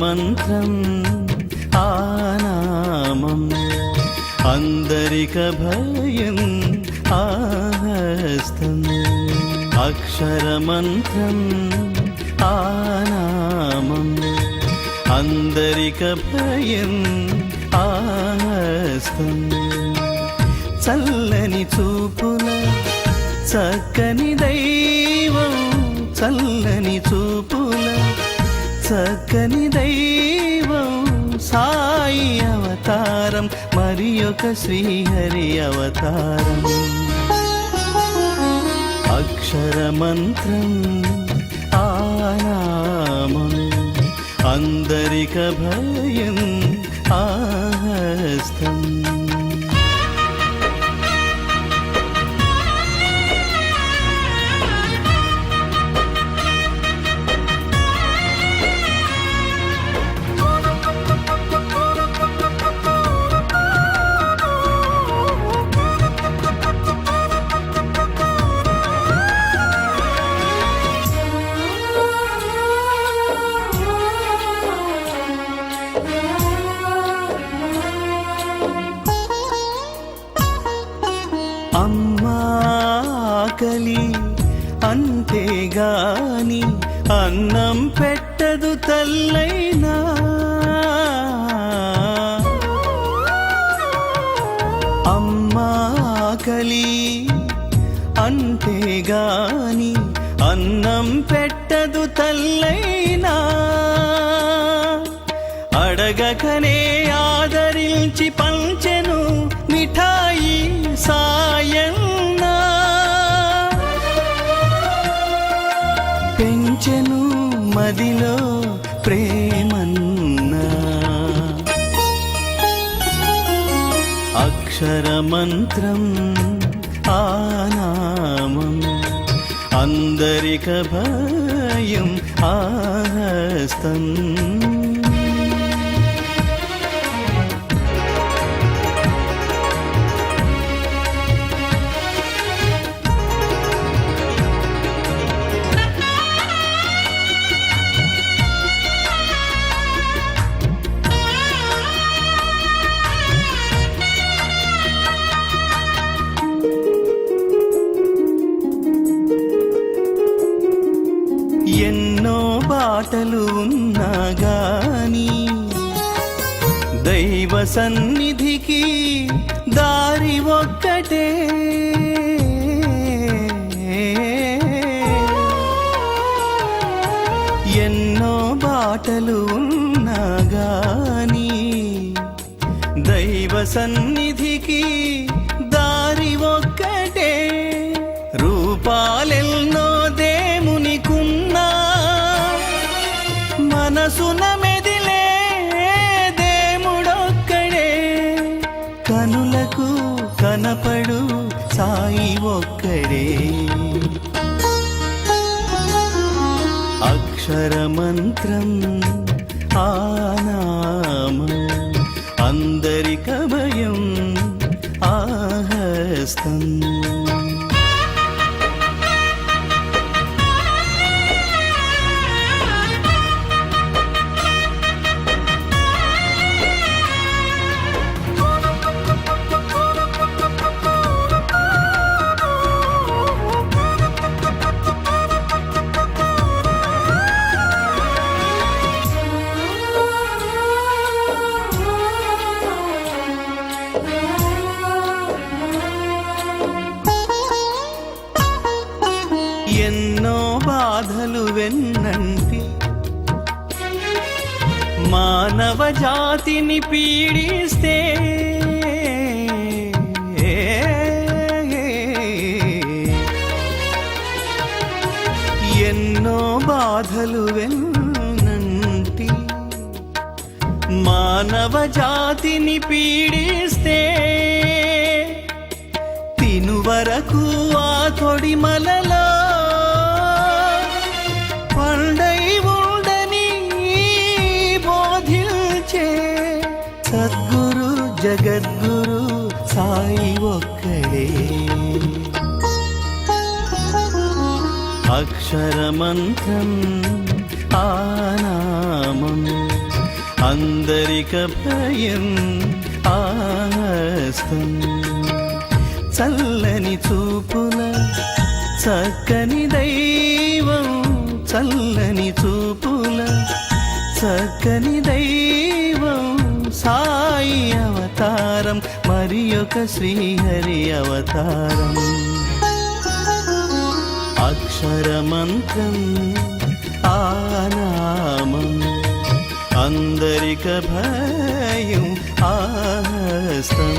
అక్షరమంత్రం ఆనామం అందరిక భయం ఆహస్తం అక్షరమంత్రం ఆనామం అందరిక భయం ఆహస్తం చల్లని చూపుల చక్కని దైవం చల్లని చూపుల చక్కని దైవం సాయి అవతారం మరి ఒక శ్రీహరి అవతారం అక్షరమంత్రం ఆనామం అందరిక భయం ఆహస్తం అమ్మాకలి అంతేగాని అన్నం పెట్టదు తల్లైనా అమ్మాకలి అంతేగాని అన్నం పెట్టదు తల్లైనా అడగకనే ఆదరించి పంచెను మిఠాయి సాయన్నా పెంచెను మదిలో ప్రేమన్నా అక్షరమంత్రం ఆనామం అందరిక భయం ఆహస్తం ఎన్నో బాటలు ఉన్నా గాని దైవ సన్నిధికి దారి ఒక్కటే ఎన్నో బాటలు ఉన్నా గాని దైవ సన్నిధికి దారి ఒక్కటే రూపాలెన్నో దేవునికున్నా మనసున మెదిలే దేవుడొక్కడే కనులకు కనపడు సాయి ఒక్కడే అక్షరమంత్రం ఆనామం అందరిక భయం ఆహస్తం ఎన్నో బాధలు వెన్నంటి మానవ జాతిని పీడిస్తే ఎన్నో బాధలు వెన్నంటి మానవ జాతిని పీడిస్తే తిను వరకు ఆ తొడిమలలో పండై ఉండని బోధించే సద్గురు జగద్గురు సాయి ఒక్కడే అక్షరమంత్రం ఆనామం అందరిక భయం ఆస్తం చల్లని చూపుల చక్కని దైవం చల్లని చూపుల చక్కని దైవం సాయి అవతారం మరి ఒక శ్రీహరి అవతారం అక్షరమంత్రం ఆనామం అందరిక భయం ఆస్తం